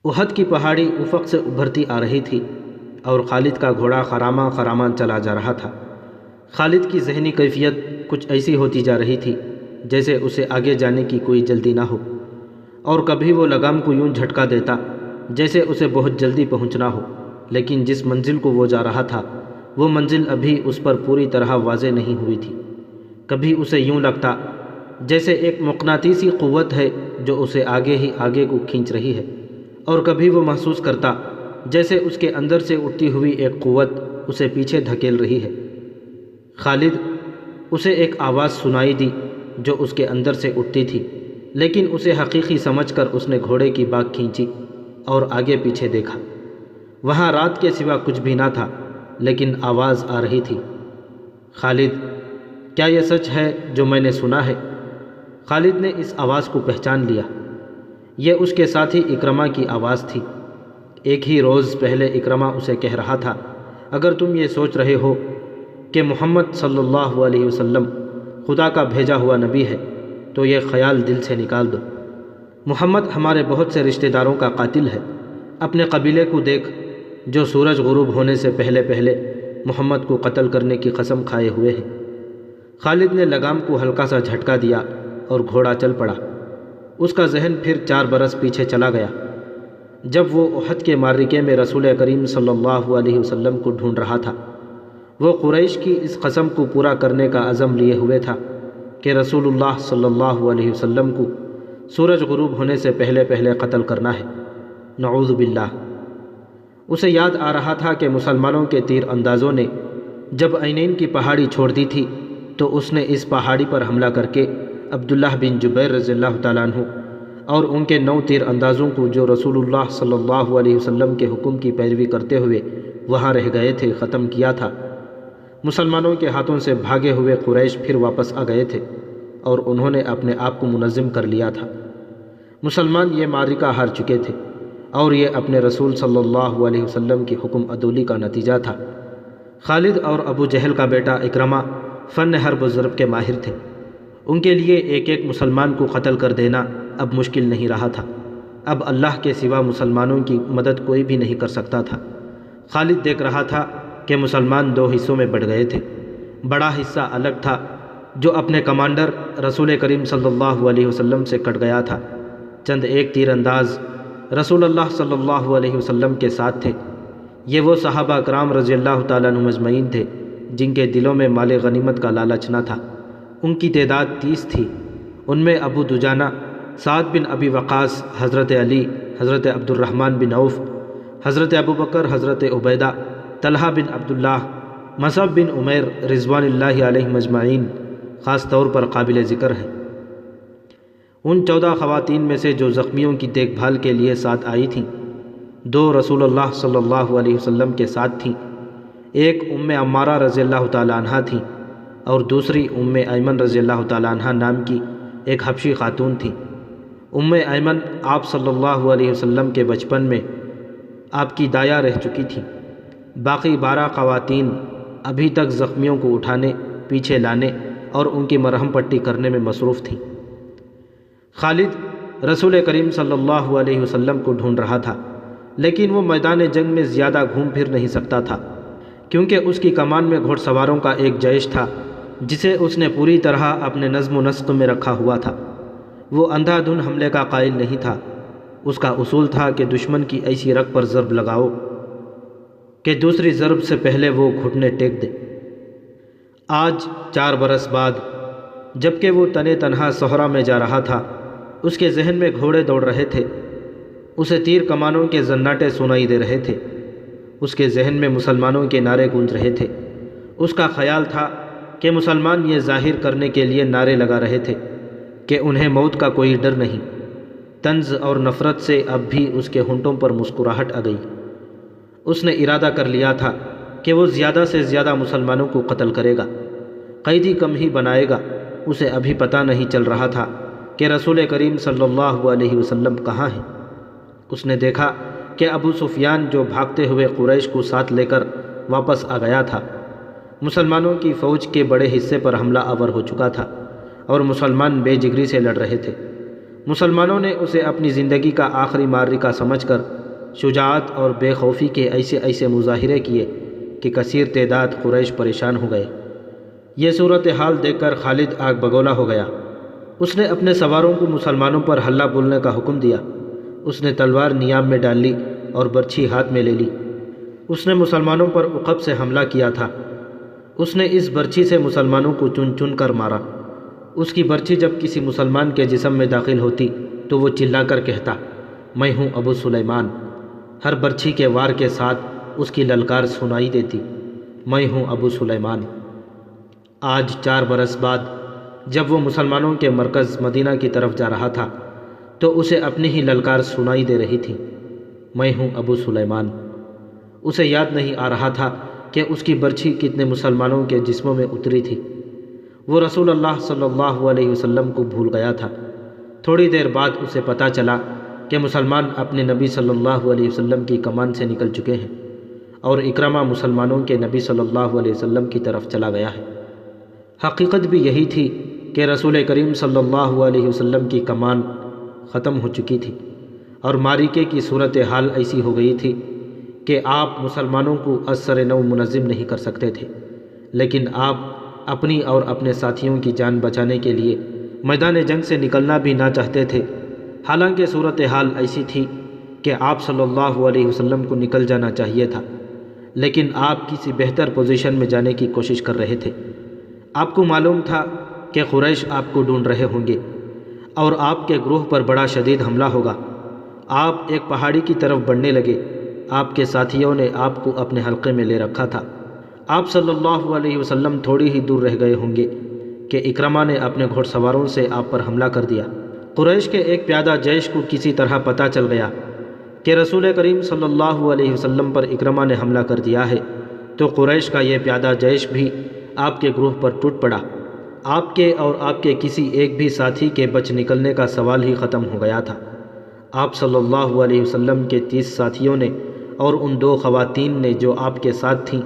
احد کی پہاڑی افق سے ابھرتی آ رہی تھی اور خالد کا گھوڑا خراما خراما چلا جا رہا تھا۔ خالد کی ذہنی کیفیت کچھ ایسی ہوتی جا رہی تھی جیسے اسے آگے جانے کی کوئی جلدی نہ ہو، اور کبھی وہ لگام کو یوں جھٹکا دیتا جیسے اسے بہت جلدی پہنچنا ہو، لیکن جس منزل کو وہ جا رہا تھا وہ منزل ابھی اس پر پوری طرح واضح نہیں ہوئی تھی۔ کبھی اسے یوں لگتا جیسے ایک مقناطیسی قوت ہے جو اسے آگے ہی آگے کو کھینچ رہی ہے، اور کبھی وہ محسوس کرتا جیسے اس کے اندر سے اٹھتی ہوئی ایک قوت اسے پیچھے دھکیل رہی ہے۔ خالد اسے ایک آواز سنائی دی جو اس کے اندر سے اٹھتی تھی، لیکن اسے حقیقی سمجھ کر اس نے گھوڑے کی باگھ کھینچی اور آگے پیچھے دیکھا۔ وہاں رات کے سوا کچھ بھی نہ تھا، لیکن آواز آ رہی تھی، خالد کیا یہ سچ ہے جو میں نے سنا ہے؟ خالد نے اس آواز کو پہچان لیا، یہ اس کے ساتھی اکرمہ کی آواز تھی۔ ایک ہی روز پہلے اکرمہ اسے کہہ رہا تھا، اگر تم یہ سوچ رہے ہو کہ محمد صلی اللہ علیہ وسلم خدا کا بھیجا ہوا نبی ہے تو یہ خیال دل سے نکال دو۔ محمد ہمارے بہت سے رشتہ داروں کا قاتل ہے۔ اپنے قبیلے کو دیکھ جو سورج غروب ہونے سے پہلے پہلے محمد کو قتل کرنے کی قسم کھائے ہوئے ہیں۔ خالد نے لگام کو ہلکا سا جھٹکا دیا اور گھوڑا چل پڑا۔ اس کا ذہن پھر 4 برس پیچھے چلا گیا، جب وہ احد کے معرکے میں رسول کریم صلی اللہ علیہ وسلم کو ڈھونڈ رہا تھا۔ وہ قریش کی اس قسم کو پورا کرنے کا عزم لیے ہوئے تھا کہ رسول اللہ صلی اللہ علیہ وسلم کو سورج غروب ہونے سے پہلے پہلے قتل کرنا ہے۔ نعوذ باللہ۔ اسے یاد آ رہا تھا کہ مسلمانوں کے تیر اندازوں نے جب عینین کی پہاڑی چھوڑ دی تھی تو اس نے اس پہاڑی پر حملہ کر کے عبداللہ بن جبیر رضی اللہ تعالیٰ عنہ اور ان کے 9 تیر اندازوں کو جو رسول اللہ صلی اللہ علیہ وسلم کے حکم کی پیروی کرتے ہوئے وہاں رہ گئے تھے ختم کیا تھا۔ مسلمانوں کے ہاتھوں سے بھاگے ہوئے قریش پھر واپس آ گئے تھے اور انہوں نے اپنے آپ کو منظم کر لیا تھا۔ مسلمان یہ معرکہ ہار چکے تھے اور یہ اپنے رسول صلی اللہ علیہ وسلم کی حکم عدولی کا نتیجہ تھا۔ خالد اور ابو جہل کا بیٹا اکرمہ فن حرب و ضرب کے ماہر تھے۔ ان کے لیے ایک ایک مسلمان کو قتل کر دینا اب مشکل نہیں رہا تھا۔ اب اللہ کے سوا مسلمانوں کی مدد کوئی بھی نہیں کر سکتا تھا۔ خالد دیکھ رہا تھا کہ مسلمان 2 حصوں میں بٹ گئے تھے۔ بڑا حصہ الگ تھا جو اپنے کمانڈر رسول کریم صلی اللہ علیہ وسلم سے کٹ گیا تھا۔ چند ایک تیر انداز رسول اللہ صلی اللہ علیہ وسلم کے ساتھ تھے۔ یہ وہ صحابہ کرام رضی اللہ تعالیٰ عنہ مجمعین تھے جن کے دلوں میں مال غنیمت کا لالچ نہ تھا۔ ان کی تعداد 30 تھی۔ ان میں ابو دجانہ، سعد بن ابی وقاص، حضرت علی، حضرت عبد الرحمن بن عوف، حضرت ابو بکر، حضرت عبیدہ، طلحہ بن عبداللہ، مصعب بن عمیر رضوان اللہ علیہ مجمعین خاص طور پر قابل ذکر ہیں۔ ان 14 خواتین میں سے جو زخمیوں کی دیکھ بھال کے لیے ساتھ آئی تھیں، 2 رسول اللہ صلی اللہ علیہ وسلم کے ساتھ تھیں۔ ایک ام عمارہ رضی اللہ تعالیٰ عنہ تھیں اور دوسری ام ایمن رضی اللہ تعالیٰ عنہ نام کی ایک حبشی خاتون تھی۔ ام ایمن آپ صلی اللہ علیہ وسلم کے بچپن میں آپ کی دایا رہ چکی تھی۔ باقی 12 خواتین ابھی تک زخمیوں کو اٹھانے، پیچھے لانے اور ان کی مرہم پٹی کرنے میں مصروف تھیں۔ خالد رسول کریم صلی اللہ علیہ وسلم کو ڈھونڈ رہا تھا، لیکن وہ میدان جنگ میں زیادہ گھوم پھر نہیں سکتا تھا کیونکہ اس کی کمان میں گھوڑ سواروں کا ایک جیش تھا جسے اس نے پوری طرح اپنے نظم و نسق میں رکھا ہوا تھا۔ وہ اندھا دھن حملے کا قائل نہیں تھا۔ اس کا اصول تھا کہ دشمن کی ایسی رگ پر ضرب لگاؤ کہ دوسری ضرب سے پہلے وہ گھٹنے ٹیک دے۔ آج 4 برس بعد جب کہ وہ تنے تنہا صحرا میں جا رہا تھا، اس کے ذہن میں گھوڑے دوڑ رہے تھے، اسے تیر کمانوں کے زناٹے سنائی دے رہے تھے، اس کے ذہن میں مسلمانوں کے نعرے گونج رہے تھے۔ اس کا خیال تھا کہ مسلمان یہ ظاہر کرنے کے لیے نعرے لگا رہے تھے کہ انہیں موت کا کوئی ڈر نہیں۔ طنز اور نفرت سے اب بھی اس کے ہونٹوں پر مسکراہٹ آ گئی۔ اس نے ارادہ کر لیا تھا کہ وہ زیادہ سے زیادہ مسلمانوں کو قتل کرے گا، قیدی کم ہی بنائے گا۔ اسے ابھی پتہ نہیں چل رہا تھا کہ رسول کریم صلی اللہ علیہ وسلم کہاں ہیں۔ اس نے دیکھا کہ ابو سفیان جو بھاگتے ہوئے قریش کو ساتھ لے کر واپس آ گیا تھا، مسلمانوں کی فوج کے بڑے حصے پر حملہ آور ہو چکا تھا اور مسلمان بے جگری سے لڑ رہے تھے۔ مسلمانوں نے اسے اپنی زندگی کا آخری معرکہ سمجھ کر شجاعت اور بے خوفی کے ایسے مظاہرے کیے کہ کثیر تعداد قریش پریشان ہو گئے۔ یہ صورتحال دیکھ کر خالد آگ بگولا ہو گیا۔ اس نے اپنے سواروں کو مسلمانوں پر حلہ بولنے کا حکم دیا۔ اس نے تلوار نیام میں ڈال لی اور برچھی ہاتھ میں لے لی۔ اس نے مسلمانوں پر عقب سے حملہ کیا تھا۔ اس نے اس برچھی سے مسلمانوں کو چن چن کر مارا۔ اس کی برچھی جب کسی مسلمان کے جسم میں داخل ہوتی تو وہ چلا کر کہتا، میں ہوں ابو سلیمان۔ ہر برچھی کے وار کے ساتھ اس کی للکار سنائی دیتی، میں ہوں ابو سلیمان۔ آج 4 برس بعد جب وہ مسلمانوں کے مرکز مدینہ کی طرف جا رہا تھا تو اسے اپنی ہی للکار سنائی دے رہی تھی، میں ہوں ابو سلیمان۔ اسے یاد نہیں آ رہا تھا کہ اس کی برچھی کتنے مسلمانوں کے جسموں میں اتری تھی۔ وہ رسول اللہ صلی اللہ علیہ وسلم کو بھول گیا تھا۔ تھوڑی دیر بعد اسے پتہ چلا کہ مسلمان اپنے نبی صلی اللہ علیہ وسلم کی کمان سے نکل چکے ہیں اور اکرمہ مسلمانوں کے نبی صلی اللہ علیہ وسلم کی طرف چلا گیا ہے۔ حقیقت بھی یہی تھی کہ رسول کریم صلی اللہ علیہ وسلم کی کمان ختم ہو چکی تھی اور معرکے کی صورتحال ایسی ہو گئی تھی کہ آپ مسلمانوں کو از سر نو منظم نہیں کر سکتے تھے، لیکن آپ اپنی اور اپنے ساتھیوں کی جان بچانے کے لیے میدان جنگ سے نکلنا بھی نہ چاہتے تھے۔ حالانکہ صورتحال ایسی تھی کہ آپ صلی اللہ علیہ وسلم کو نکل جانا چاہیے تھا، لیکن آپ کسی بہتر پوزیشن میں جانے کی کوشش کر رہے تھے۔ آپ کو معلوم تھا کہ قریش آپ کو ڈھونڈ رہے ہوں گے اور آپ کے گروہ پر بڑا شدید حملہ ہوگا۔ آپ ایک پہاڑی کی طرف بڑھنے لگے۔ آپ کے ساتھیوں نے آپ کو اپنے حلقے میں لے رکھا تھا۔ آپ صلی اللہ علیہ وسلم تھوڑی ہی دور رہ گئے ہوں گے کہ اکرمہ نے اپنے گھوڑ سواروں سے آپ پر حملہ کر دیا۔ قریش کے ایک پیادہ جیش کو کسی طرح پتہ چل گیا کہ رسول کریم صلی اللہ علیہ وسلم پر اکرمہ نے حملہ کر دیا ہے، تو قریش کا یہ پیادہ جیش بھی آپ کے گروہ پر ٹوٹ پڑا۔ آپ کے اور آپ کے کسی ایک بھی ساتھی کے بچ نکلنے کا سوال ہی ختم ہو گیا تھا۔ آپ صلی اللہ علیہ وسلم کے 30 ساتھیوں نے اور ان 2 خواتین نے جو آپ کے ساتھ تھیں،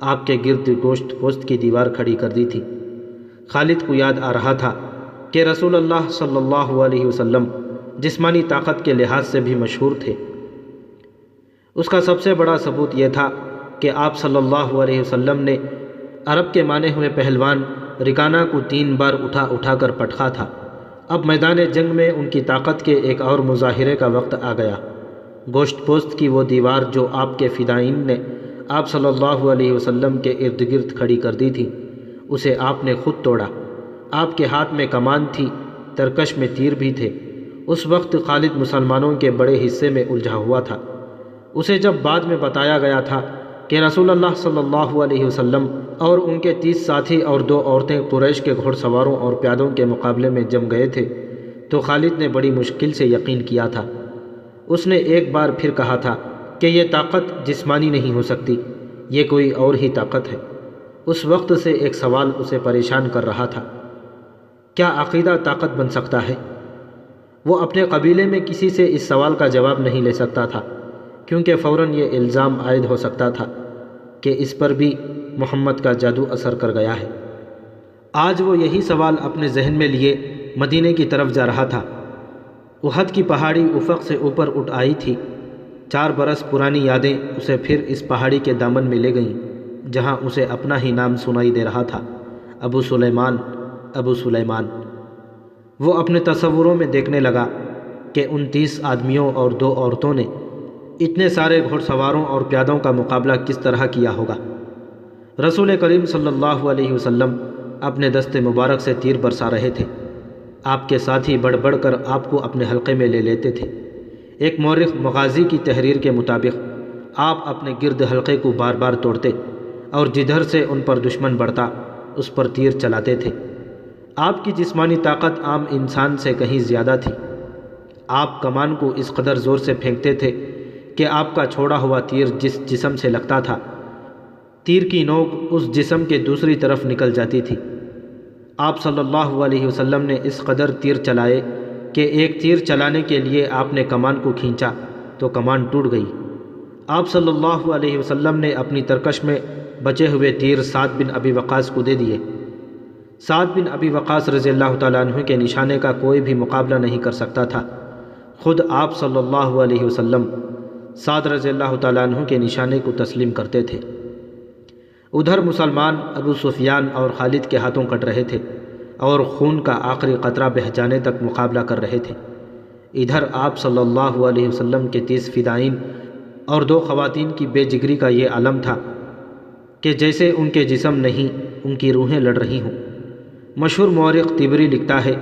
آپ کے گرد گوشت پوست کی دیوار کھڑی کر دی تھی۔ خالد کو یاد آ رہا تھا کہ رسول اللہ صلی اللہ علیہ وسلم جسمانی طاقت کے لحاظ سے بھی مشہور تھے۔ اس کا سب سے بڑا ثبوت یہ تھا کہ آپ صلی اللہ علیہ وسلم نے عرب کے مانے ہوئے پہلوان رکانہ کو 3 بار اٹھا کر پٹخا تھا۔ اب میدان جنگ میں ان کی طاقت کے ایک اور مظاہرے کا وقت آ گیا۔ گوشت پوست کی وہ دیوار جو آپ کے فدائین نے آپ صلی اللہ علیہ وسلم کے ارد گرد کھڑی کر دی تھی، اسے آپ نے خود توڑا۔ آپ کے ہاتھ میں کمان تھی، ترکش میں تیر بھی تھے۔ اس وقت خالد مسلمانوں کے بڑے حصے میں الجھا ہوا تھا۔ اسے جب بعد میں بتایا گیا تھا کہ رسول اللہ صلی اللہ علیہ وسلم اور ان کے 30 ساتھی اور 2 عورتیں قریش کے گھوڑ سواروں اور پیادوں کے مقابلے میں جم گئے تھے، تو خالد نے بڑی مشکل سے یقین کیا تھا۔ اس نے ایک بار پھر کہا تھا کہ یہ طاقت جسمانی نہیں ہو سکتی، یہ کوئی اور ہی طاقت ہے۔ اس وقت سے ایک سوال اسے پریشان کر رہا تھا، کیا عقیدہ طاقت بن سکتا ہے؟ وہ اپنے قبیلے میں کسی سے اس سوال کا جواب نہیں لے سکتا تھا، کیونکہ فوراً یہ الزام عائد ہو سکتا تھا کہ اس پر بھی محمد کا جادو اثر کر گیا ہے۔ آج وہ یہی سوال اپنے ذہن میں لیے مدینے کی طرف جا رہا تھا۔ احد کی پہاڑی افق سے اوپر اٹھ آئی تھی۔ 4 برس پرانی یادیں اسے پھر اس پہاڑی کے دامن میں لے گئیں جہاں اسے اپنا ہی نام سنائی دے رہا تھا، ابو سلیمان، ابو سلیمان۔ وہ اپنے تصوروں میں دیکھنے لگا کہ ان 30 آدمیوں اور 2 عورتوں نے اتنے سارے گھوڑ سواروں اور پیادوں کا مقابلہ کس طرح کیا ہوگا۔ رسول کریم صلی اللہ علیہ وسلم اپنے دست مبارک سے تیر برسا رہے تھے۔ آپ کے ساتھی بڑھ بڑھ کر آپ کو اپنے حلقے میں لے لیتے تھے۔ ایک مورخ مغازی کی تحریر کے مطابق آپ اپنے گرد حلقے کو بار بار توڑتے اور جدھر سے ان پر دشمن بڑھتا اس پر تیر چلاتے تھے۔ آپ کی جسمانی طاقت عام انسان سے کہیں زیادہ تھی۔ آپ کمان کو اس قدر زور سے پھینکتے تھے کہ آپ کا چھوڑا ہوا تیر جس جسم سے لگتا تھا، تیر کی نوک اس جسم کے دوسری طرف نکل جاتی تھی۔ آپ صلی اللہ علیہ وسلم نے اس قدر تیر چلائے کہ ایک تیر چلانے کے لیے آپ نے کمان کو کھینچا تو کمان ٹوٹ گئی۔ آپ صلی اللہ علیہ وسلم نے اپنی ترکش میں بچے ہوئے تیر سعد بن ابی وقاص کو دے دیے۔ سعد بن ابی وقاص رضی اللہ تعالیٰ عنہ کے نشانے کا کوئی بھی مقابلہ نہیں کر سکتا تھا۔ خود آپ صلی اللہ علیہ وسلم سعد رضی اللہ تعالیٰ عنہ کے نشانے کو تسلیم کرتے تھے۔ ادھر مسلمان ابو سفیان اور خالد کے ہاتھوں کٹ رہے تھے اور خون کا آخری قطرہ بہہ جانے تک مقابلہ کر رہے تھے۔ ادھر آپ صلی اللہ علیہ وسلم کے 30 فدائین اور 2 خواتین کی بے جگری کا یہ عالم تھا کہ جیسے ان کے جسم نہیں، ان کی روحیں لڑ رہی ہوں۔ مشہور مورخ طبری لکھتا ہے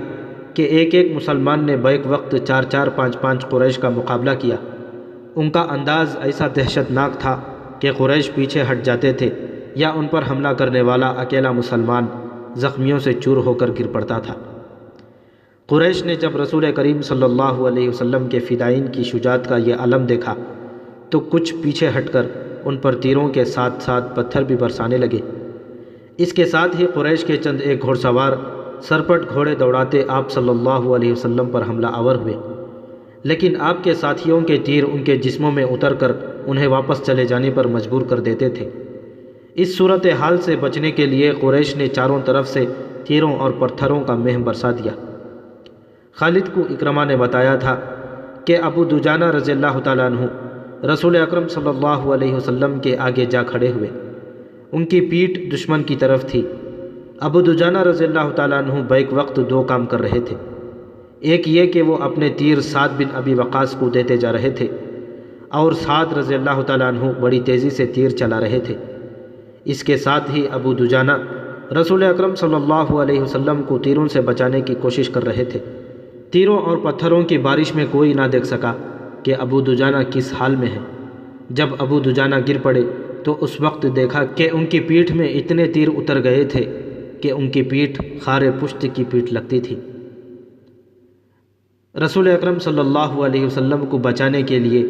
کہ ایک ایک مسلمان نے بیک وقت 4 5 قریش کا مقابلہ کیا۔ ان کا انداز ایسا دہشت ناک تھا کہ قریش پیچھے ہٹ جاتے تھے یا ان پر حملہ کرنے والا اکیلا مسلمان زخمیوں سے چور ہو کر گر پڑتا تھا۔ قریش نے جب رسول کریم صلی اللہ علیہ وسلم کے فدائین کی شجاعت کا یہ علم دیکھا تو کچھ پیچھے ہٹ کر ان پر تیروں کے ساتھ ساتھ پتھر بھی برسانے لگے۔ اس کے ساتھ ہی قریش کے چند ایک گھوڑ سوار سرپٹ گھوڑے دوڑاتے آپ صلی اللہ علیہ وسلم پر حملہ آور ہوئے، لیکن آپ کے ساتھیوں کے تیر ان کے جسموں میں اتر کر انہیں واپس چلے جانے پر مجبور کر دیتے تھے۔ اس صورتحال سے بچنے کے لیے قریش نے چاروں طرف سے تیروں اور پتھروں کا مہ برسا دیا۔ خالد کو اکرمہ نے بتایا تھا کہ ابو دجانہ رضی اللہ تعالیٰ عنہ رسول اکرم صلی اللہ علیہ وسلم کے آگے جا کھڑے ہوئے۔ ان کی پیٹھ دشمن کی طرف تھی۔ ابو دجانہ رضی اللہ تعالیٰ عنہ بیک وقت 2 کام کر رہے تھے۔ ایک یہ کہ وہ اپنے تیر سعد بن ابی وقاص کو دیتے جا رہے تھے اور سعد رضی اللہ تعالیٰ عنہ بڑی تیزی سے تیر چلا رہے تھے۔ اس کے ساتھ ہی ابو دجانہ رسول اکرم صلی اللہ علیہ وسلم کو تیروں سے بچانے کی کوشش کر رہے تھے۔ تیروں اور پتھروں کی بارش میں کوئی نہ دیکھ سکا کہ ابو دجانہ کس حال میں ہے۔ جب ابو دجانہ گر پڑے تو اس وقت دیکھا کہ ان کی پیٹھ میں اتنے تیر اتر گئے تھے کہ ان کی پیٹھ خارے پشت کی پیٹھ لگتی تھی۔ رسول اکرم صلی اللہ علیہ وسلم کو بچانے کے لیے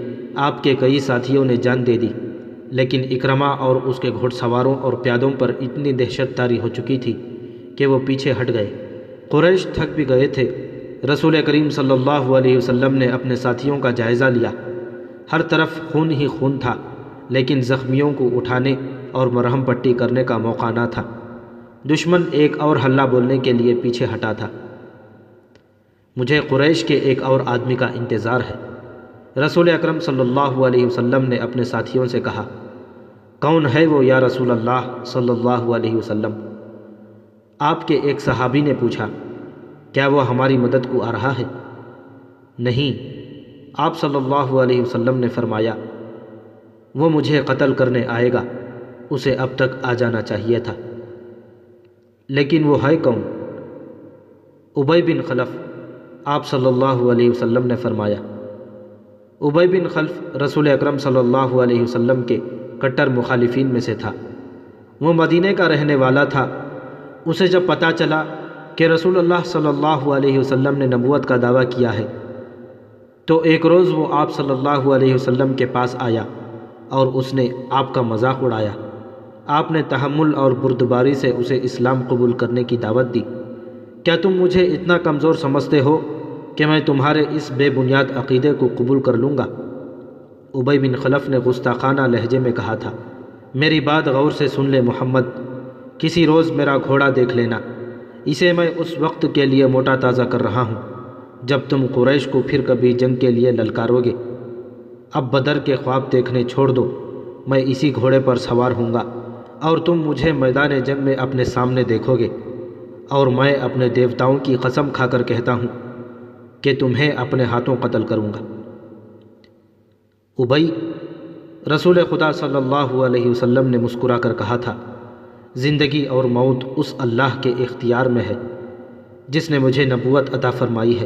آپ کے کئی ساتھیوں نے جان دے دی، لیکن اکرمہ اور اس کے گھوڑ سواروں اور پیادوں پر اتنی دہشت طاری ہو چکی تھی کہ وہ پیچھے ہٹ گئے۔ قریش تھک بھی گئے تھے۔ رسول کریم صلی اللہ علیہ وسلم نے اپنے ساتھیوں کا جائزہ لیا۔ ہر طرف خون ہی خون تھا، لیکن زخمیوں کو اٹھانے اور مرہم پٹی کرنے کا موقع نہ تھا۔ دشمن ایک اور حلہ بولنے کے لیے پیچھے ہٹا تھا۔ مجھے قریش کے ایک اور آدمی کا انتظار ہے، رسول اکرم صلی اللہ علیہ وسلم نے اپنے ساتھیوں سے کہا۔ کون ہے وہ یا رسول اللہ صلی اللہ علیہ وسلم؟ آپ کے ایک صحابی نے پوچھا۔ کیا وہ ہماری مدد کو آ رہا ہے؟ نہیں، آپ صلی اللہ علیہ وسلم نے فرمایا، وہ مجھے قتل کرنے آئے گا، اسے اب تک آ جانا چاہیے تھا۔ لیکن وہ ہے کون؟ ابی بن خلف، آپ صلی اللہ علیہ وسلم نے فرمایا۔ ابی بن خلف رسول اکرم صلی اللہ علیہ وسلم کے کٹر مخالفین میں سے تھا۔ وہ مدینے کا رہنے والا تھا۔ اسے جب پتہ چلا کہ رسول اللہ صلی اللہ علیہ وسلم نے نبوت کا دعویٰ کیا ہے تو ایک روز وہ آپ صلی اللہ علیہ وسلم کے پاس آیا اور اس نے آپ کا مذاق اڑایا۔ آپ نے تحمل اور بردباری سے اسے اسلام قبول کرنے کی دعوت دی۔ کیا تم مجھے اتنا کمزور سمجھتے ہو کہ میں تمہارے اس بے بنیاد عقیدے کو قبول کر لوں گا؟ ابی بن خلف نے گستاخانہ لہجے میں کہا تھا، میری بات غور سے سن لے محمد، کسی روز میرا گھوڑا دیکھ لینا، اسے میں اس وقت کے لیے موٹا تازہ کر رہا ہوں جب تم قریش کو پھر کبھی جنگ کے لیے للکارو گے۔ اب بدر کے خواب دیکھنے چھوڑ دو، میں اسی گھوڑے پر سوار ہوں گا اور تم مجھے میدان جنگ میں اپنے سامنے دیکھو گے، اور میں اپنے دیوتاؤں کی قسم کھا کر کہتا ہوں کہ تمہیں اپنے ہاتھوں قتل کروں گا۔ ابی، رسول خدا صلی اللہ علیہ وسلم نے مسکرا کر کہا تھا، زندگی اور موت اس اللہ کے اختیار میں ہے جس نے مجھے نبوت عطا فرمائی ہے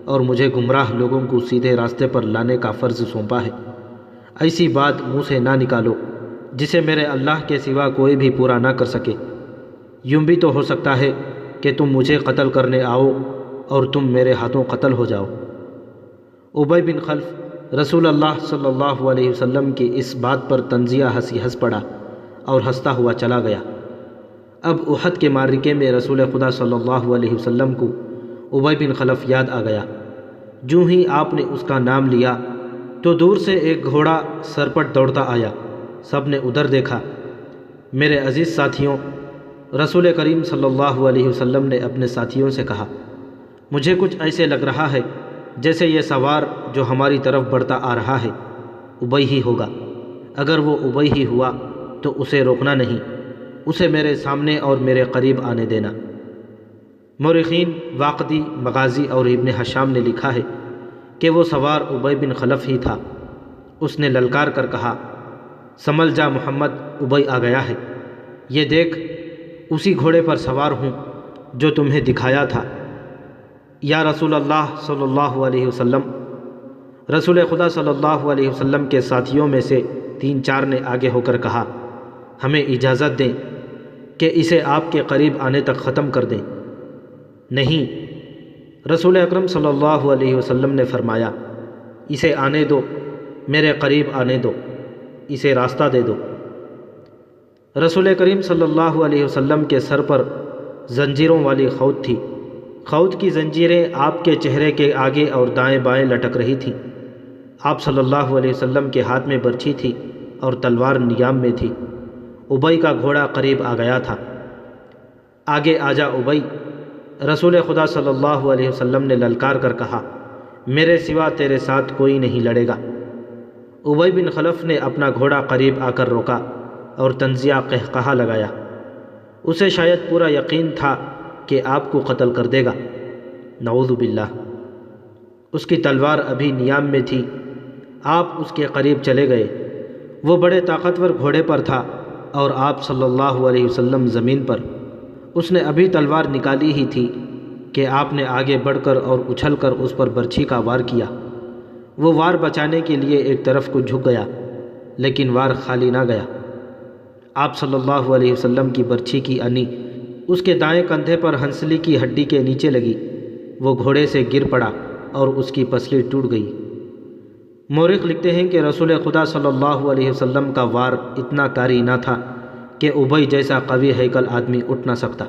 اور مجھے گمراہ لوگوں کو سیدھے راستے پر لانے کا فرض سونپا ہے۔ ایسی بات منہ سے نہ نکالو جسے میرے اللہ کے سوا کوئی بھی پورا نہ کر سکے۔ یوں بھی تو ہو سکتا ہے کہ تم مجھے قتل کرنے آؤ اور تم میرے ہاتھوں قتل ہو جاؤ۔ ابی بن خلف رسول اللہ صلی اللہ علیہ وسلم کی اس بات پر طنزیہ ہنسی ہنس پڑا اور ہنستا ہوا چلا گیا۔ اب احد کے معرکے میں رسول خدا صلی اللہ علیہ وسلم کو ابی بن خلف یاد آ گیا۔ جو ہی آپ نے اس کا نام لیا تو دور سے ایک گھوڑا سرپٹ دوڑتا آیا۔ سب نے ادھر دیکھا۔ میرے عزیز ساتھیوں، رسول کریم صلی اللہ علیہ وسلم نے اپنے ساتھیوں سے کہا، مجھے کچھ ایسے لگ رہا ہے جیسے یہ سوار جو ہماری طرف بڑھتا آ رہا ہے ابی ہی ہوگا۔ اگر وہ ابی ہی ہوا تو اسے روکنا نہیں، اسے میرے سامنے اور میرے قریب آنے دینا۔ مورخین واقدی، مغازی اور ابن ہشام نے لکھا ہے کہ وہ سوار ابی بن خلف ہی تھا۔ اس نے للکار کر کہا، سنبھل جا محمد، ابی آ گیا ہے، یہ دیکھ اسی گھوڑے پر سوار ہوں جو تمہیں دکھایا تھا یا رسول اللہ صلی اللہ علیہ وسلم۔ رسول خدا صلی اللہ علیہ وسلم کے ساتھیوں میں سے 3-4 نے آگے ہو کر کہا، ہمیں اجازت دیں کہ اسے آپ کے قریب آنے تک ختم کر دیں۔ نہیں، رسول اکرم صلی اللہ علیہ وسلم نے فرمایا، اسے آنے دو، میرے قریب آنے دو، اسے راستہ دے دو۔ رسول کریم صلی اللہ علیہ وسلم کے سر پر زنجیروں والی خود تھی۔ خود کی زنجیریں آپ کے چہرے کے آگے اور دائیں بائیں لٹک رہی تھیں۔ آپ صلی اللہ علیہ وسلم کے ہاتھ میں برچھی تھی اور تلوار نیام میں تھی۔ ابی کا گھوڑا قریب آ گیا تھا۔ آگے آ جا ابی، رسول خدا صلی اللہ علیہ وسلم نے للکار کر کہا، میرے سوا تیرے ساتھ کوئی نہیں لڑے گا۔ ابی بن خلف نے اپنا گھوڑا قریب آ کر روکا اور طنزیہ قہقہا لگایا۔ اسے شاید پورا یقین تھا کہ آپ کو قتل کر دے گا، نعوذ باللہ۔ اس کی تلوار ابھی نیام میں تھی۔ آپ اس کے قریب چلے گئے۔ وہ بڑے طاقتور گھوڑے پر تھا اور آپ صلی اللہ علیہ وسلم زمین پر۔ اس نے ابھی تلوار نکالی ہی تھی کہ آپ نے آگے بڑھ کر اور اچھل کر اس پر برچھی کا وار کیا۔ وہ وار بچانے کے لیے ایک طرف کو جھک گیا، لیکن وار خالی نہ گیا۔ آپ صلی اللہ علیہ وسلم کی برچھی کی انی اس کے دائیں کندھے پر ہنسلی کی ہڈی کے نیچے لگی۔ وہ گھوڑے سے گر پڑا اور اس کی پسلی ٹوٹ گئی۔ مورخ لکھتے ہیں کہ رسول خدا صلی اللہ علیہ وسلم کا وار اتنا کاری نہ تھا کہ ابی جیسا قوی ہیکل آدمی اٹھ نہ سکتا۔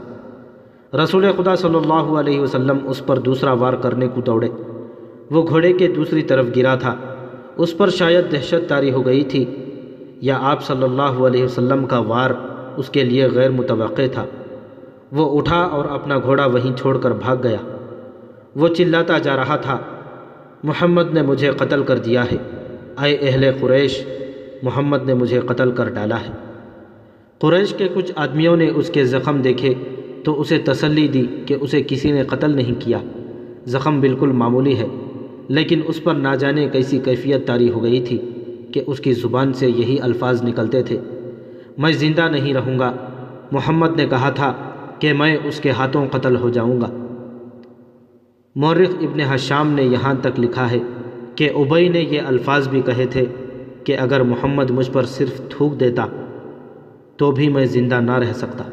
رسول خدا صلی اللہ علیہ وسلم اس پر دوسرا وار کرنے کو دوڑے۔ وہ گھوڑے کے دوسری طرف گرا تھا۔ اس پر شاید دہشت طاری ہو گئی تھی یا آپ صلی اللہ علیہ وسلم کا وار اس کے لیے غیر متوقع تھا۔ وہ اٹھا اور اپنا گھوڑا وہیں چھوڑ کر بھاگ گیا۔ وہ چلاتا جا رہا تھا، محمد نے مجھے قتل کر دیا ہے، اے اہل قریش، محمد نے مجھے قتل کر ڈالا ہے۔ قریش کے کچھ آدمیوں نے اس کے زخم دیکھے تو اسے تسلی دی کہ اسے کسی نے قتل نہیں کیا، زخم بالکل معمولی ہے، لیکن اس پر نہ جانے کیسی کیفیت طاری ہو گئی تھی کہ اس کی زبان سے یہی الفاظ نکلتے تھے، میں زندہ نہیں رہوں گا، محمد نے کہا تھا کہ میں اس کے ہاتھوں قتل ہو جاؤں گا۔ مورخ ابن ہشام نے یہاں تک لکھا ہے کہ ابی نے یہ الفاظ بھی کہے تھے کہ اگر محمد مجھ پر صرف تھوک دیتا تو بھی میں زندہ نہ رہ سکتا۔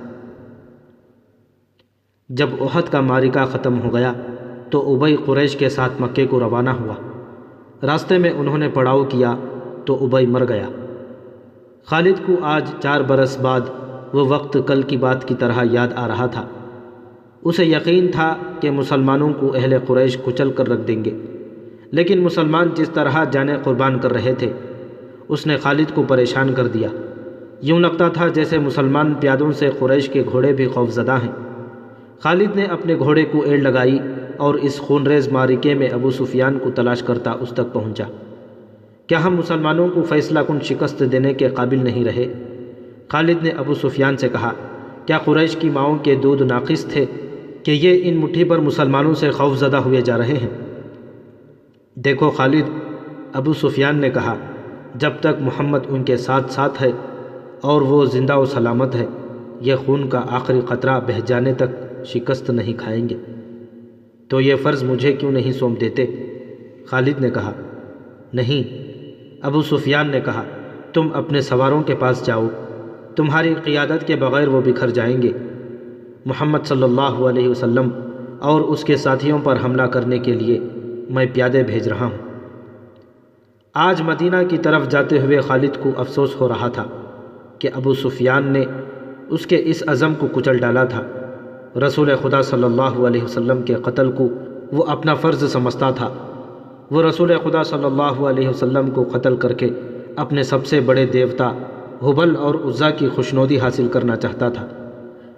جب احد کا معرکہ ختم ہو گیا تو ابی قریش کے ساتھ مکے کو روانہ ہوا۔ راستے میں انہوں نے پڑاؤ کیا تو ابی مر گیا۔ خالد کو آج 4 برس بعد وہ وقت کل کی بات کی طرح یاد آ رہا تھا۔ اسے یقین تھا کہ مسلمانوں کو اہل قریش کچل کر رکھ دیں گے، لیکن مسلمان جس طرح جانیں قربان کر رہے تھے اس نے خالد کو پریشان کر دیا۔ یوں لگتا تھا جیسے مسلمان پیادوں سے قریش کے گھوڑے بھی خوفزدہ ہیں۔ خالد نے اپنے گھوڑے کو ایڑ لگائی اور اس خونریز معرکے میں ابو سفیان کو تلاش کرتا اس تک پہنچا۔ کیا ہم مسلمانوں کو فیصلہ کن شکست دینے کے قابل نہیں رہے؟ خالد نے ابو سفیان سے کہا، کیا قریش کی ماؤں کے دودھ ناقص تھے کہ یہ ان مٹھی پر مسلمانوں سے خوفزدہ ہوئے جا رہے ہیں؟ دیکھو خالد، ابو سفیان نے کہا، جب تک محمد ان کے ساتھ ساتھ ہے اور وہ زندہ و سلامت ہے، یہ خون کا آخری قطرہ بہہ جانے تک شکست نہیں کھائیں گے۔ تو یہ فرض مجھے کیوں نہیں سونپ دیتے؟ خالد نے کہا، نہیں۔ ابو سفیان نے کہا، تم اپنے سواروں کے پاس جاؤ، تمہاری قیادت کے بغیر وہ بکھر جائیں گے۔ محمد صلی اللہ علیہ وسلم اور اس کے ساتھیوں پر حملہ کرنے کے لیے میں پیادے بھیج رہا ہوں۔ آج مدینہ کی طرف جاتے ہوئے خالد کو افسوس ہو رہا تھا کہ ابو سفیان نے اس کے اس عزم کو کچل ڈالا تھا۔ رسول خدا صلی اللہ علیہ وسلم کے قتل کو وہ اپنا فرض سمجھتا تھا۔ وہ رسول خدا صلی اللہ علیہ وسلم کو قتل کر کے اپنے سب سے بڑے دیوتا ہبل اور عزا کی خوشنودی حاصل کرنا چاہتا تھا۔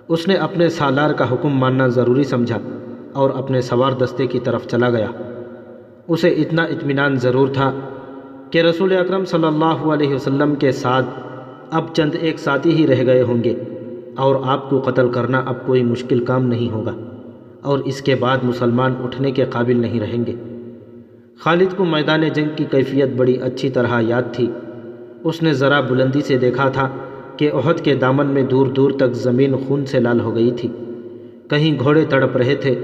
اس نے اپنے سالار کا حکم ماننا ضروری سمجھا اور اپنے سوار دستے کی طرف چلا گیا۔ اسے اتنا اطمینان ضرور تھا کہ رسول اکرم صلی اللہ علیہ وسلم کے ساتھ اب چند ایک ساتھی ہی رہ گئے ہوں گے اور آپ کو قتل کرنا اب کوئی مشکل کام نہیں ہوگا اور اس کے بعد مسلمان اٹھنے کے قابل نہیں رہیں گے۔ خالد کو میدان جنگ کی کیفیت بڑی اچھی طرح یاد تھی۔ اس نے ذرا بلندی سے دیکھا تھا کہ احد کے دامن میں دور دور تک زمین خون سے لال ہو گئی تھی۔ کہیں گھوڑے تڑپ رہے تھے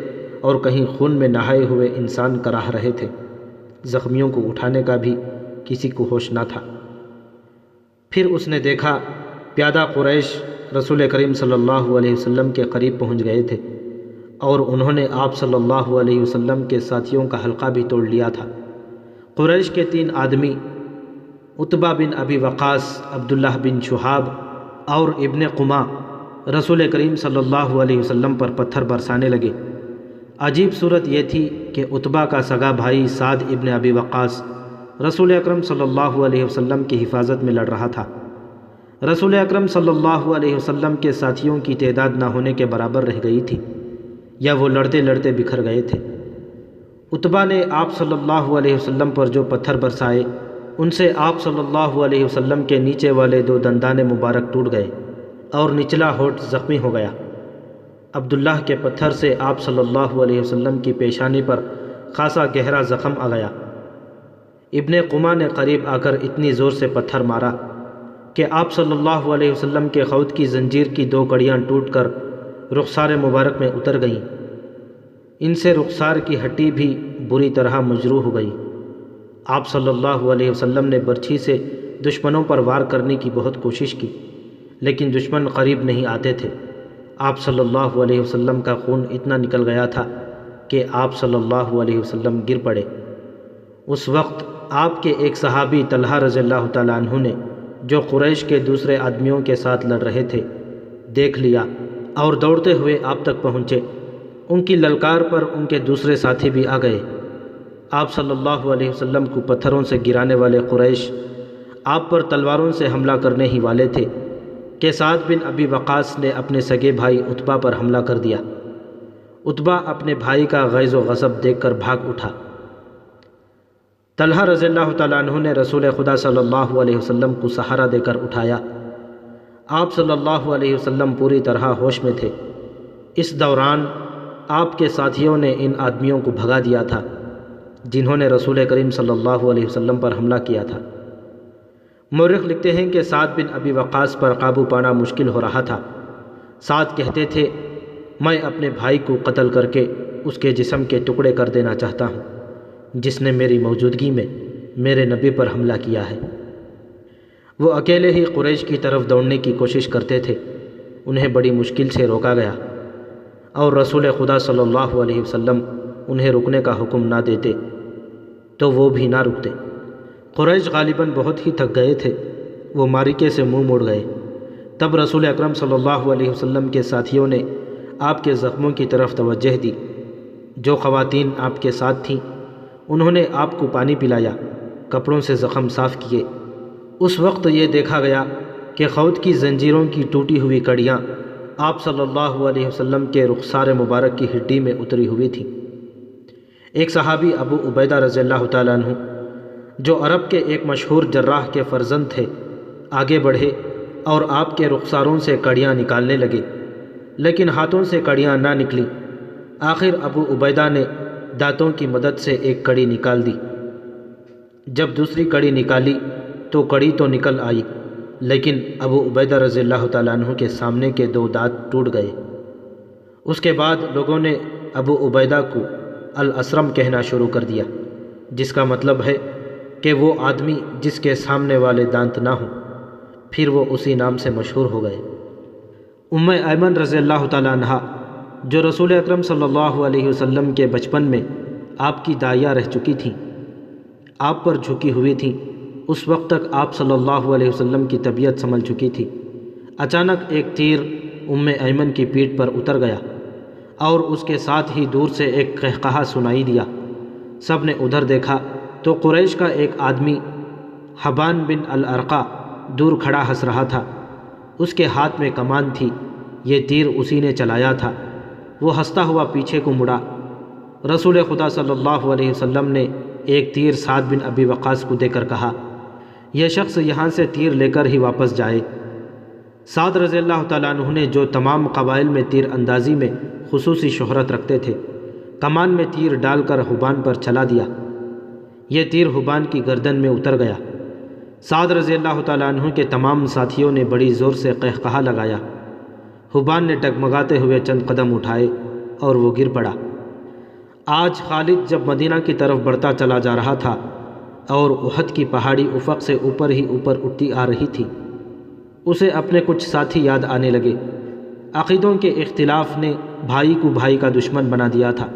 اور کہیں خون میں نہائے ہوئے انسان کراہ رہے تھے۔ زخمیوں کو اٹھانے کا بھی کسی کو ہوش نہ تھا۔ پھر اس نے دیکھا پیادہ قریش رسول کریم صلی اللہ علیہ وسلم کے قریب پہنچ گئے تھے اور انہوں نے آپ صلی اللہ علیہ وسلم کے ساتھیوں کا حلقہ بھی توڑ لیا تھا۔ قریش کے 3 آدمی عتبہ بن ابی وقاص، عبداللہ بن شہاب اور ابن قمہ رسول کریم صلی اللہ علیہ وسلم پر پتھر برسانے لگے۔ عجیب صورت یہ تھی کہ عتبہ کا سگا بھائی سعد ابن ابی وقاص رسول اکرم صلی اللہ علیہ وسلم کی حفاظت میں لڑ رہا تھا۔ رسول اکرم صلی اللہ علیہ وسلم کے ساتھیوں کی تعداد نہ ہونے کے برابر رہ گئی تھی یا وہ لڑتے لڑتے بکھر گئے تھے۔ عتبہ نے آپ صلی اللہ علیہ وسلم پر جو پتھر برسائے ان سے آپ صلی اللہ علیہ وسلم کے نیچے والے 2 دندان مبارک ٹوٹ گئے اور نچلا ہونٹ زخمی ہو گیا۔ عبداللہ کے پتھر سے آپ صلی اللہ علیہ وسلم کی پیشانی پر خاصا گہرا زخم آ گیا۔ ابن قمہ نے قریب آ کر اتنی زور سے پتھر مارا کہ آپ صلی اللہ علیہ وسلم کے خود کی زنجیر کی 2 کڑیاں ٹوٹ کر رخسار مبارک میں اتر گئیں۔ ان سے رخسار کی ہڈی بھی بری طرح مجروح ہو گئی۔ آپ صلی اللہ علیہ وسلم نے برچھی سے دشمنوں پر وار کرنے کی بہت کوشش کی لیکن دشمن قریب نہیں آتے تھے۔ آپ صلی اللہ علیہ وسلم کا خون اتنا نکل گیا تھا کہ آپ صلی اللہ علیہ وسلم گر پڑے۔ اس وقت آپ کے ایک صحابی طلحہ رضی اللہ تعالیٰ عنہ نے جو قریش کے دوسرے آدمیوں کے ساتھ لڑ رہے تھے دیکھ لیا اور دوڑتے ہوئے آپ تک پہنچے۔ ان کی للکار پر ان کے دوسرے ساتھی بھی آ گئے۔ آپ صلی اللہ علیہ وسلم کو پتھروں سے گرانے والے قریش آپ پر تلواروں سے حملہ کرنے ہی والے تھے کہ سعد بن ابی وقاص نے اپنے سگے بھائی عتبہ پر حملہ کر دیا۔ عتبہ اپنے بھائی کا غیظ و غضب دیکھ کر بھاگ اٹھا۔ طلحہ رضی اللہ تعالیٰ عنہ نے رسول خدا صلی اللہ علیہ وسلم کو سہارا دے کر اٹھایا۔ آپ صلی اللہ علیہ وسلم پوری طرح ہوش میں تھے۔ اس دوران آپ کے ساتھیوں نے ان آدمیوں کو بھگا دیا تھا جنہوں نے رسول کریم صلی اللہ علیہ وسلم پر حملہ کیا تھا۔ مورخ لکھتے ہیں کہ سعد بن ابی وقاص پر قابو پانا مشکل ہو رہا تھا۔ سعد کہتے تھے میں اپنے بھائی کو قتل کر کے اس کے جسم کے ٹکڑے کر دینا چاہتا ہوں جس نے میری موجودگی میں میرے نبی پر حملہ کیا ہے۔ وہ اکیلے ہی قریش کی طرف دوڑنے کی کوشش کرتے تھے۔ انہیں بڑی مشکل سے روکا گیا اور رسول خدا صلی اللہ علیہ وسلم انہیں رکنے کا حکم نہ دیتے تو وہ بھی نہ رکتے۔ قریش غالباً بہت ہی تھک گئے تھے۔ وہ معرکے سے منہ موڑ گئے۔ تب رسول اکرم صلی اللہ علیہ وسلم کے ساتھیوں نے آپ کے زخموں کی طرف توجہ دی۔ جو خواتین آپ کے ساتھ تھیں انہوں نے آپ کو پانی پلایا، کپڑوں سے زخم صاف کیے۔ اس وقت یہ دیکھا گیا کہ خود کی زنجیروں کی ٹوٹی ہوئی کڑیاں آپ صلی اللہ علیہ وسلم کے رخسار مبارک کی ہڈی میں اتری ہوئی تھیں۔ ایک صحابی ابو عبیدہ رضی اللہ تعالیٰ عنہ جو عرب کے ایک مشہور جراح کے فرزند تھے آگے بڑھے اور آپ کے رخساروں سے کڑیاں نکالنے لگے لیکن ہاتھوں سے کڑیاں نہ نکلیں۔ آخر ابو عبیدہ نے دانتوں کی مدد سے ایک کڑی نکال دی۔ جب دوسری کڑی نکالی تو کڑی تو نکل آئی لیکن ابو عبیدہ رضی اللہ تعالیٰ عنہ کے سامنے کے 2 دانت ٹوٹ گئے۔ اس کے بعد لوگوں نے ابو عبیدہ کو الاسرم کہنا شروع کر دیا جس کا مطلب ہے کہ وہ آدمی جس کے سامنے والے دانت نہ ہوں۔ پھر وہ اسی نام سے مشہور ہو گئے۔ ام ایمن رضی اللہ تعالیٰ عنہ جو رسول اکرم صلی اللہ علیہ وسلم کے بچپن میں آپ کی دائیہ رہ چکی تھیں، آپ پر جھکی ہوئی تھیں۔ اس وقت تک آپ صلی اللہ علیہ وسلم کی طبیعت سنبھل چکی تھی۔ اچانک ایک تیر ام ایمن کی پیٹھ پر اتر گیا اور اس کے ساتھ ہی دور سے ایک قہقہا سنائی دیا۔ سب نے ادھر دیکھا تو قریش کا ایک آدمی حبان بن الارقہ دور کھڑا ہنس رہا تھا۔ اس کے ہاتھ میں کمان تھی یہ تیر اسی نے چلایا تھا۔ وہ ہنستا ہوا پیچھے کو مڑا۔ رسول خدا صلی اللہ علیہ وسلم نے ایک تیر سعد بن ابی وقاص کو دے کر کہا، یہ شخص یہاں سے تیر لے کر ہی واپس جائے۔ سعد رضی اللہ تعالیٰ عنہ نے جو تمام قبائل میں تیر اندازی میں خصوصی شہرت رکھتے تھے، کمان میں تیر ڈال کر حبان پر چلا دیا۔ یہ تیر حبان کی گردن میں اتر گیا۔ سعد رضی اللہ تعالیٰ عنہ کے تمام ساتھیوں نے بڑی زور سے قہقہا لگایا۔ حبان نے ڈگمگاتے ہوئے چند قدم اٹھائے اور وہ گر پڑا۔ آج خالد جب مدینہ کی طرف بڑھتا چلا جا رہا تھا اور احد کی پہاڑی افق سے اوپر ہی اوپر اٹھتی آ رہی تھی، اسے اپنے کچھ ساتھی یاد آنے لگے۔ عقیدوں کے اختلاف نے بھائی کو بھائی کا دشمن بنا دیا تھا،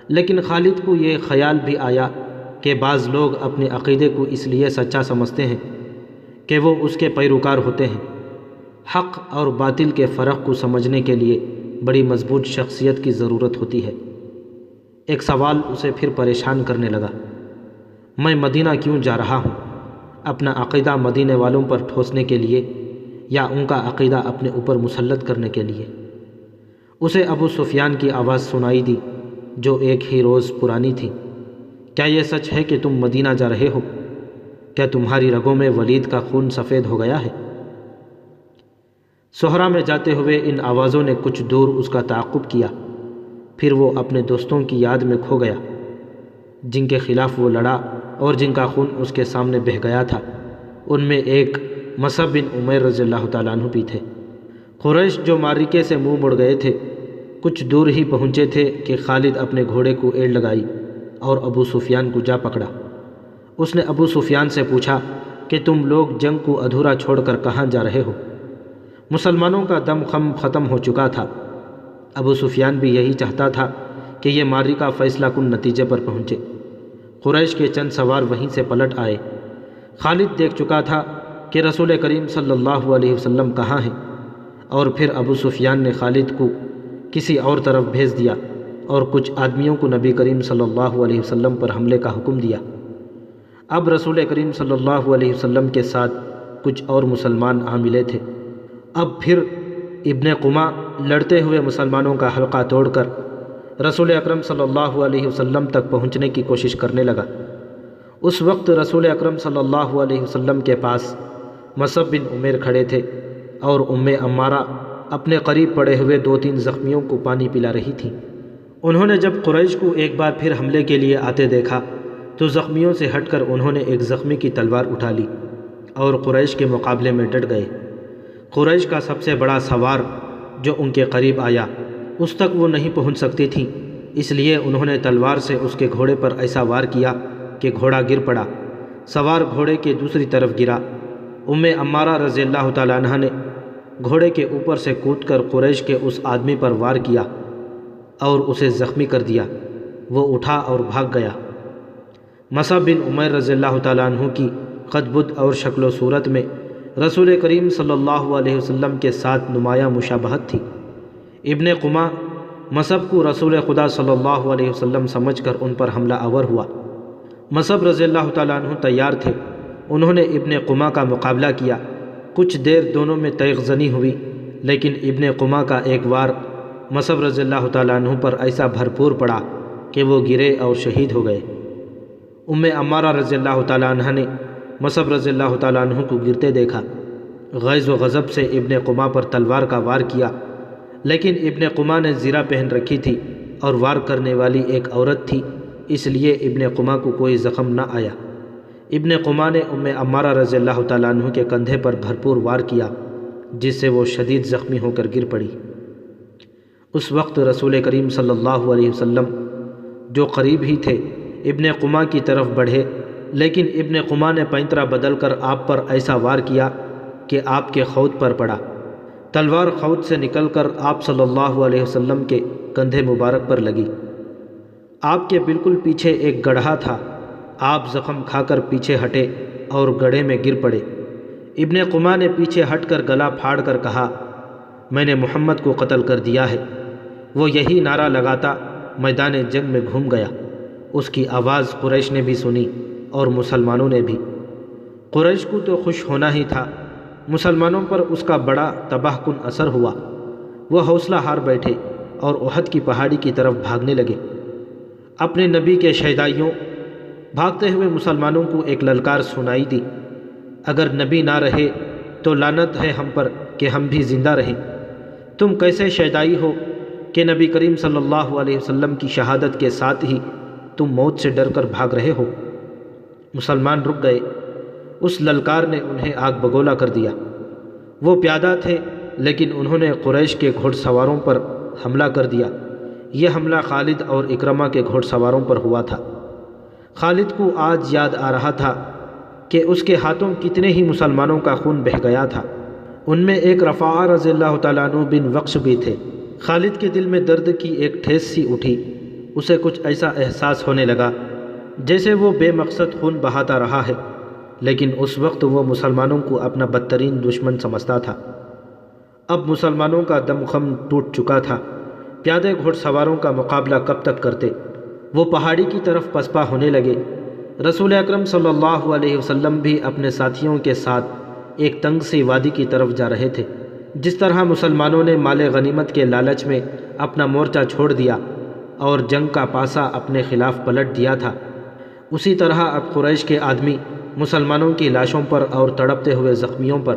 لیکن خالد کو یہ خیال بھی آیا کہ بعض لوگ اپنے عقیدے کو اس لیے سچا سمجھتے ہیں کہ وہ اس کے پیروکار ہوتے ہیں۔ حق اور باطل کے فرق کو سمجھنے کے لیے بڑی مضبوط شخصیت کی ضرورت ہوتی ہے۔ ایک سوال اسے پھر پریشان کرنے لگا، میں مدینہ کیوں جا رہا ہوں؟ اپنا عقیدہ مدینے والوں پر ٹھوسنے کے لیے یا ان کا عقیدہ اپنے اوپر مسلط کرنے کے لیے؟ اسے ابو سفیان کی آواز سنائی دی جو ایک ہی روز پرانی تھی، کیا یہ سچ ہے کہ تم مدینہ جا رہے ہو؟ کیا تمہاری رگوں میں ولید کا خون سفید ہو گیا ہے؟ صحرا میں جاتے ہوئے ان آوازوں نے کچھ دور اس کا تعاقب کیا، پھر وہ اپنے دوستوں کی یاد میں کھو گیا جن کے خلاف وہ لڑا اور جن کا خون اس کے سامنے بہہ گیا تھا۔ ان میں ایک مصعب بن عمیر رضی اللہ تعالیٰ عنہ بھی تھے۔ قریش جو معرکے سے منہ مڑ گئے تھے، کچھ دور ہی پہنچے تھے کہ خالد اپنے گھوڑے کو ایڑ لگائی اور ابو سفیان کو جا پکڑا۔ اس نے ابو سفیان سے پوچھا کہ تم لوگ جنگ کو ادھورا چھوڑ کر کہاں جا رہے ہو؟ مسلمانوں کا دم خم ختم ہو چکا تھا۔ ابو سفیان بھی یہی چاہتا تھا کہ یہ معرکہ فیصلہ کن نتیجے پر پہنچے۔ قریش کے چند سوار وہیں سے پلٹ آئے۔ خالد دیکھ چکا تھا کہ رسول کریم صلی اللہ علیہ وسلم کہاں ہیں، اور پھر ابو سفیان نے خالد کو کسی اور طرف بھیج دیا اور کچھ آدمیوں کو نبی کریم صلی اللہ علیہ وسلم پر حملے کا حکم دیا۔ اب رسول کریم صلی اللہ علیہ وسلم کے ساتھ کچھ اور مسلمان آ ملے تھے۔ اب پھر ابن قمہ لڑتے ہوئے مسلمانوں کا حلقہ توڑ کر رسول اکرم صلی اللہ علیہ وسلم تک پہنچنے کی کوشش کرنے لگا۔ اس وقت رسول اکرم صلی اللہ علیہ وسلم کے پاس مصعب بن عمیر کھڑے تھے اور عمارہ اپنے قریب پڑے ہوئے 2-3 زخمیوں کو پانی پلا رہی تھی۔ انہوں نے جب قریش کو ایک بار پھر حملے کے لیے آتے دیکھا تو زخمیوں سے ہٹ کر انہوں نے ایک زخمی کی تلوار اٹھا لی اور قریش کے مقابلے میں ڈٹ گئے۔ قریش کا سب سے بڑا سوار جو ان کے قریب آیا، اس تک وہ نہیں پہنچ سکتی تھی، اس لیے انہوں نے تلوار سے اس کے گھوڑے پر ایسا وار کیا کہ گھوڑا گر پڑا۔ سوار گھوڑے کے دوسری طرف گرا۔ عمارہ رضی اللہ تعالیٰ عنہ نے گھوڑے کے اوپر سے کود کر قریش کے اس آدمی پر وار کیا اور اسے زخمی کر دیا۔ وہ اٹھا اور بھاگ گیا۔ مصعب بن عمیر رضی اللہ تعالیٰ عنہ کی قد بد اور شکل و صورت میں رسول کریم صلی اللہ علیہ وسلم کے ساتھ نمایاں مشابہت تھی۔ ابن قمہ مصعب کو رسول خدا صلی اللہ علیہ وسلم سمجھ کر ان پر حملہ آور ہوا۔ مصعب رضی اللہ تعالیٰ عنہ تیار تھے۔ انہوں نے ابن قمہ کا مقابلہ کیا۔ کچھ دیر دونوں میں تیغ زنی ہوئی، لیکن ابن قمہ کا ایک وار مصعب رضی اللہ تعالیٰ عنہ پر ایسا بھرپور پڑا کہ وہ گرے اور شہید ہو گئے۔ عمارہ رضی اللہ تعالیٰ عنہ نے مصعب رضی اللہ تعالیٰ عنہ کو گرتے دیکھا۔ غیظ و غضب سے ابن قمہ پر تلوار کا وار کیا، لیکن ابن قمہ نے زرہ پہن رکھی تھی اور وار کرنے والی ایک عورت تھی، اس لیے ابن قمہ کو کوئی زخم نہ آیا۔ ابن قمہ نے عمارہ رضی اللہ تعالیٰ عنہ کے کندھے پر بھرپور وار کیا، جس سے وہ شدید زخمی ہو کر گر پڑی۔ اس وقت رسول کریم صلی اللہ علیہ وسلم جو قریب ہی تھے ابن قمہ کی طرف بڑھے، لیکن ابن قمہ نے پینترا بدل کر آپ پر ایسا وار کیا کہ آپ کے خود پر پڑا۔ تلوار خود سے نکل کر آپ صلی اللہ علیہ وسلم کے کندھے مبارک پر لگی۔ آپ کے بالکل پیچھے ایک گڑھا تھا۔ آپ زخم کھا کر پیچھے ہٹے اور گڑھے میں گر پڑے۔ ابن قمہ نے پیچھے ہٹ کر گلا پھاڑ کر کہا، میں نے محمد کو قتل کر دیا ہے۔ وہ یہی نعرہ لگاتا میدان جنگ میں گھوم گیا۔ اس کی آواز قریش نے بھی سنی اور مسلمانوں نے بھی۔ قریش کو تو خوش ہونا ہی تھا، مسلمانوں پر اس کا بڑا تباہ کن اثر ہوا۔ وہ حوصلہ ہار بیٹھے اور احد کی پہاڑی کی طرف بھاگنے لگے۔ اپنے نبی کے شہدائیوں بھاگتے ہوئے مسلمانوں کو ایک للکار سنائی دی، اگر نبی نہ رہے تو لعنت ہے ہم پر کہ ہم بھی زندہ رہیں۔ تم کیسے شہدائی ہو کہ نبی کریم صلی اللہ علیہ وسلم کی شہادت کے ساتھ ہی تم موت سے ڈر کر بھاگ رہے ہو؟ مسلمان رک گئے۔ اس للکار نے انہیں آگ بگولا کر دیا۔ وہ پیادہ تھے لیکن انہوں نے قریش کے گھوڑ سواروں پر حملہ کر دیا۔ یہ حملہ خالد اور اکرمہ کے گھوڑ سواروں پر ہوا تھا۔ خالد کو آج یاد آ رہا تھا کہ اس کے ہاتھوں کتنے ہی مسلمانوں کا خون بہہ گیا تھا۔ ان میں ایک رفاعہ رضی اللہ تعالیٰ عنہ بن وقش بھی تھے۔ خالد کے دل میں درد کی ایک ٹھیس سی اٹھی۔ اسے کچھ ایسا احساس ہونے لگا جیسے وہ بے مقصد خون بہاتا رہا ہے، لیکن اس وقت وہ مسلمانوں کو اپنا بدترین دشمن سمجھتا تھا۔ اب مسلمانوں کا دم خم ٹوٹ چکا تھا۔ پیادے گھوڑ سواروں کا مقابلہ کب تک کرتے؟ وہ پہاڑی کی طرف پسپا ہونے لگے۔ رسول اکرم صلی اللہ علیہ وسلم بھی اپنے ساتھیوں کے ساتھ ایک تنگ سی وادی کی طرف جا رہے تھے۔ جس طرح مسلمانوں نے مال غنیمت کے لالچ میں اپنا مورچہ چھوڑ دیا اور جنگ کا پاسا اپنے خلاف پلٹ دیا تھا، اسی طرح اب قریش کے آدمی مسلمانوں کی لاشوں پر اور تڑپتے ہوئے زخمیوں پر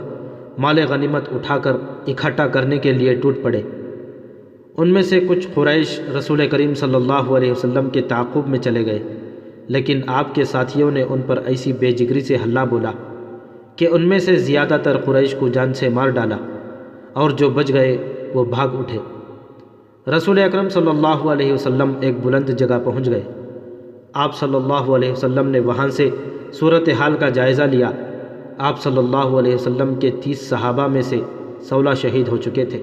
مال غنیمت اٹھا کر اکٹھا کرنے کے لیے ٹوٹ پڑے۔ ان میں سے کچھ قریش رسول کریم صلی اللہ علیہ وسلم کے تعاقب میں چلے گئے، لیکن آپ کے ساتھیوں نے ان پر ایسی بے جگری سے حملہ بولا کہ ان میں سے زیادہ تر قریش کو جان سے مار ڈالا، اور جو بچ گئے وہ بھاگ اٹھے۔ رسول اکرم صلی اللہ علیہ وسلم ایک بلند جگہ پہنچ گئے۔ آپ صلی اللہ علیہ وسلم نے وہاں سے صورتحال کا جائزہ لیا۔ آپ صلی اللہ علیہ وسلم کے 30 صحابہ میں سے 16 شہید ہو چکے تھے۔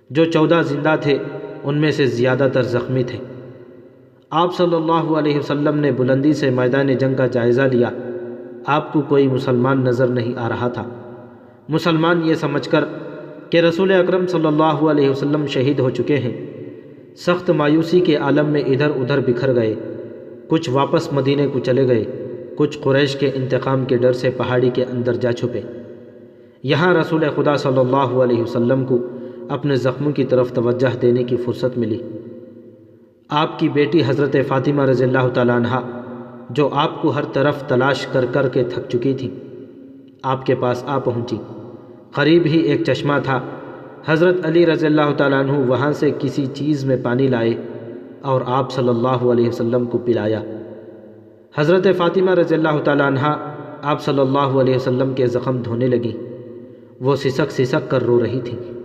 جو 14 زندہ تھے ان میں سے زیادہ تر زخمی تھے۔ آپ صلی اللہ علیہ وسلم نے بلندی سے میدان جنگ کا جائزہ لیا۔ آپ کو کوئی مسلمان نظر نہیں آ رہا تھا۔ مسلمان یہ سمجھ کر کہ رسول اکرم صلی اللہ علیہ وسلم شہید ہو چکے ہیں، سخت مایوسی کے عالم میں ادھر ادھر بکھر گئے۔ کچھ واپس مدینے کو چلے گئے، کچھ قریش کے انتقام کے ڈر سے پہاڑی کے اندر جا چھپے۔ یہاں رسول خدا صلی اللہ علیہ وسلم کو اپنے زخموں کی طرف توجہ دینے کی فرصت ملی۔ آپ کی بیٹی حضرت فاطمہ رضی اللہ تعالیٰ عنہ، جو آپ کو ہر طرف تلاش کر کر کے تھک چکی تھی، آپ کے پاس آ پہنچی۔ قریب ہی ایک چشمہ تھا۔ حضرت علی رضی اللہ تعالیٰ عنہ وہاں سے کسی چیز میں پانی لائے اور آپ صلی اللہ علیہ وسلم کو پلایا۔ حضرت فاطمہ رضی اللہ تعالیٰ عنہ آپ صلی اللہ علیہ وسلم کے زخم دھونے لگیں۔ وہ سسک سسک کر رو رہی تھیں۔